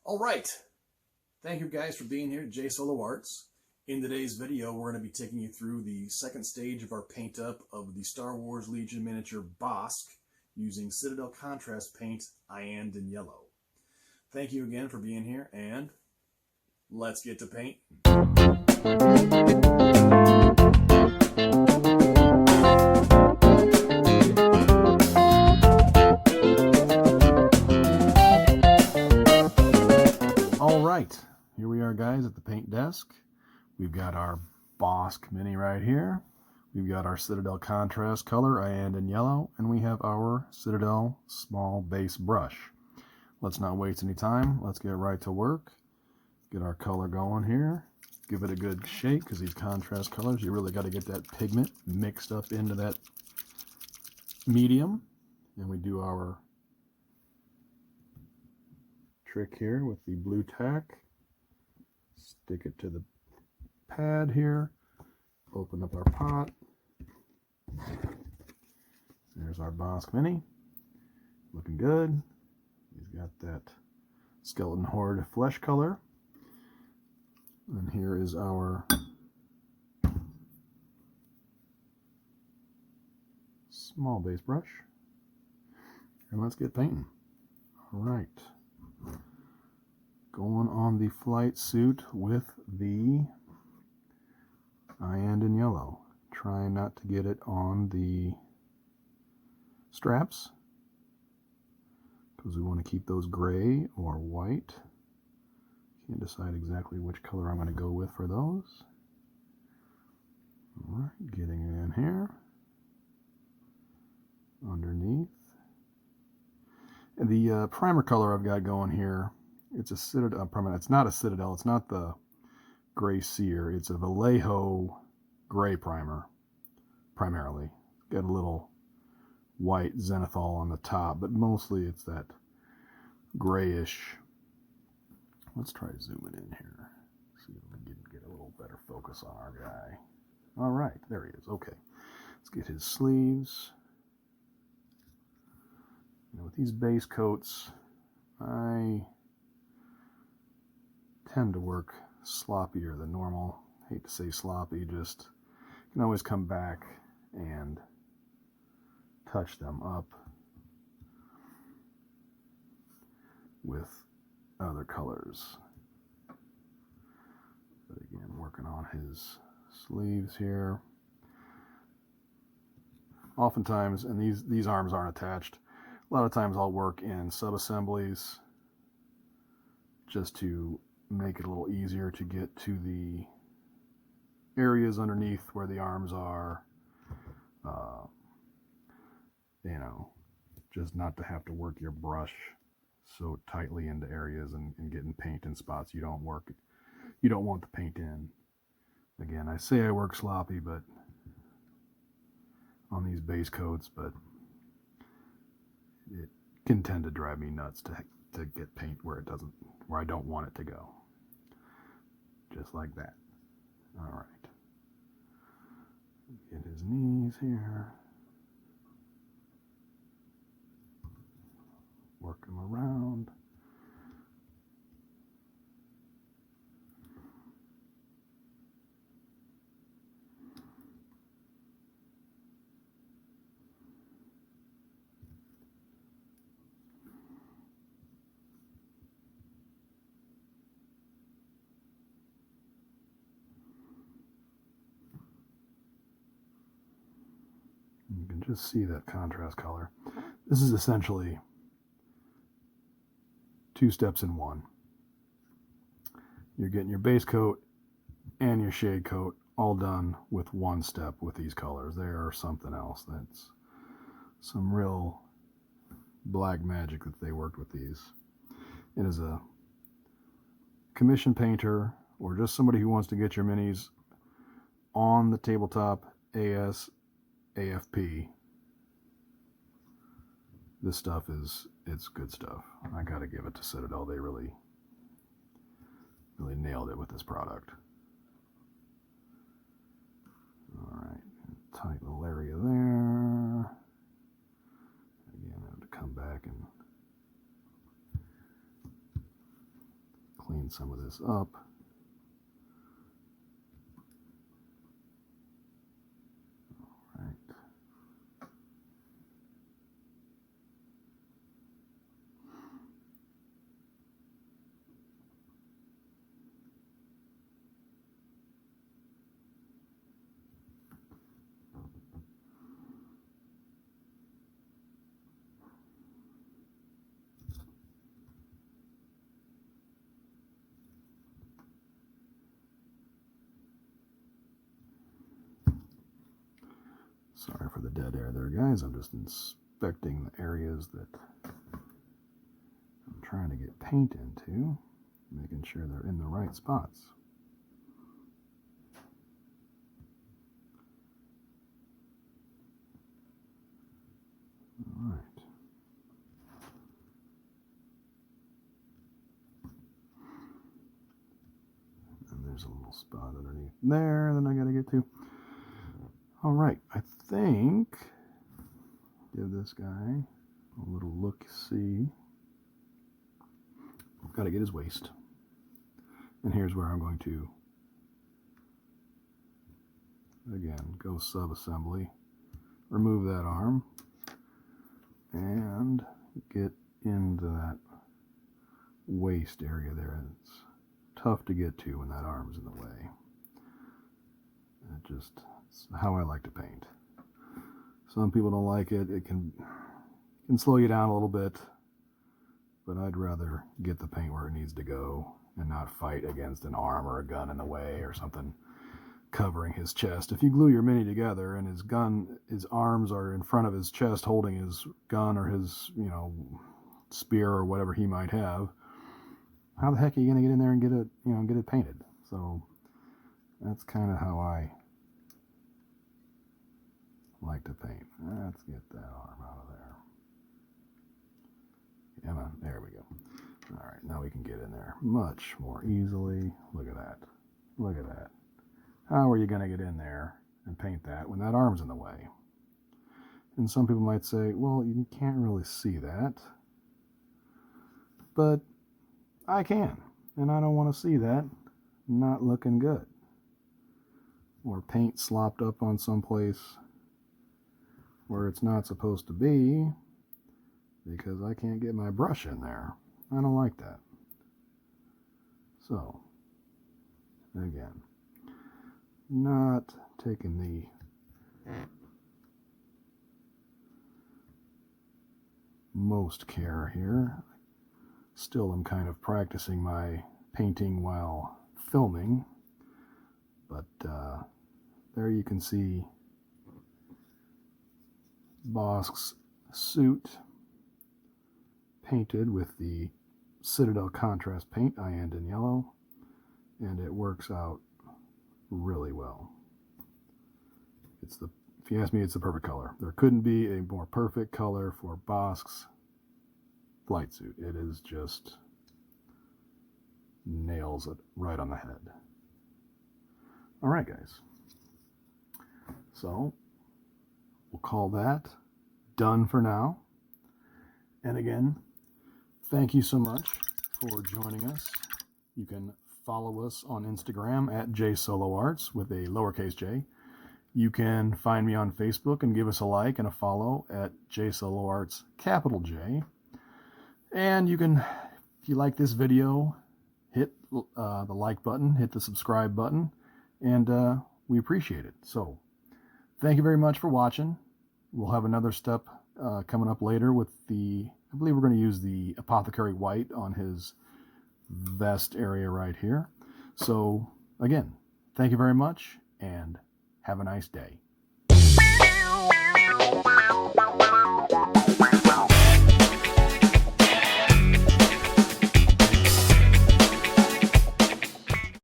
All right. Thank you guys for being here at J Solo Arts. In today's video, we're going to be taking you through the second stage of our paint up of the Star Wars Legion miniature Bossk using Citadel contrast paint Iyanden Yellow. Thank you again for being here, and let's get to paint. All right, here we are, guys, at the paint desk. We've got our Bossk mini right here. We've got our Citadel contrast color, Iyanden Yellow, and we have our Citadel small base brush. Let's not waste any time. Let's get right to work. Get our color going here. Give it a good shake, because these contrast colors, you really got to get that pigment mixed up into that medium. And we do our trick here with the blue tack. Stick it to the pad here. Open up our pot. There's our Bossk mini. Looking good. He's got that skeleton horde flesh color. And here is our small base brush. And let's get painting. All right. Going on the flight suit with the Iyanden Yellow. Trying not to get it on the straps, because we want to keep those gray or white. Can't decide exactly which color I'm going to go with for those. All right, getting it in here. Underneath. And the primer color I've got going here, it's a Citadel, it's not a Citadel, it's not the Gray Seer, it's a Vallejo gray primer, primarily. Got a little white zenithal on the top, but mostly it's that grayish. Let's try zooming in here. See if we can get a little better focus on our guy. All right, there he is. Okay, let's get his sleeves. You know, with these base coats, I tend to work sloppier than normal. Hate to say sloppy, just can always come back and touch them up with other colors. But again, working on his sleeves here. Oftentimes, and these arms aren't attached, a lot of times I'll work in sub-assemblies just to make it a little easier to get to the areas underneath where the arms are. You know, just not to have to work your brush so tightly into areas and getting paint in spots you don't want the paint in. Again, I say I work sloppy, but on these base coats, but it can tend to drive me nuts to get paint where I don't want it to go. Just like that. All right. Get his knees here. Work him around. You can just see that contrast color. This is essentially two steps in one. You're getting your base coat and your shade coat all done with one step with these colors. They are something else. That's some real black magic that they worked with these. It is a commission painter or just somebody who wants to get your minis on the tabletop AFP. This stuff it's good stuff. I gotta give it to Citadel. They really nailed it with this product. All right, tight little area there. Again, I have to come back and clean some of this up. All right. Sorry for the dead air there, guys. I'm just inspecting the areas that I'm trying to get paint into, making sure they're in the right spots. All right. And there's a little spot underneath there that I got to get to. All right, I think give this guy a little look-see. I've got to get his waist. And here's where I'm going to, again, go sub-assembly, remove that arm, and get into that waist area there. It's tough to get to when that arm's in the way. It's how I like to paint. Some people don't like it. It can slow you down a little bit, but I'd rather get the paint where it needs to go and not fight against an arm or a gun in the way or something covering his chest. If you glue your mini together and his arms are in front of his chest holding his gun or his, spear or whatever he might have, how the heck are you going to get in there and get it painted? So that's kind of how I like to paint. Let's get that arm out of there. Yeah, there we go. All right, now we can get in there much more easily. Look at that. Look at that. How are you going to get in there and paint that when that arm's in the way? And some people might say, well, you can't really see that. But I can, and I don't want to see that not looking good. Or paint slopped up on someplace where it's not supposed to be because I can't get my brush in there. I don't like that. So, again, not taking the most care here. Still am kind of practicing my painting while filming, but there you can see Bossk's suit painted with the Citadel contrast paint, Iyanden Yellow, and it works out really well. If you ask me, it's the perfect color. There couldn't be a more perfect color for Bossk's flight suit. It is just nails it right on the head. All right, guys. So we'll call that done for now. And again, thank you so much for joining us. You can follow us on Instagram at jsoloarts with a lowercase j. You can find me on Facebook and give us a like and a follow at jsoloarts, capital J. And you can, if you like this video, hit the like button, hit the subscribe button, and we appreciate it. So thank you very much for watching. We'll have another step coming up later with I believe we're going to use the Apothecary White on his vest area right here. So again, thank you very much and have a nice day.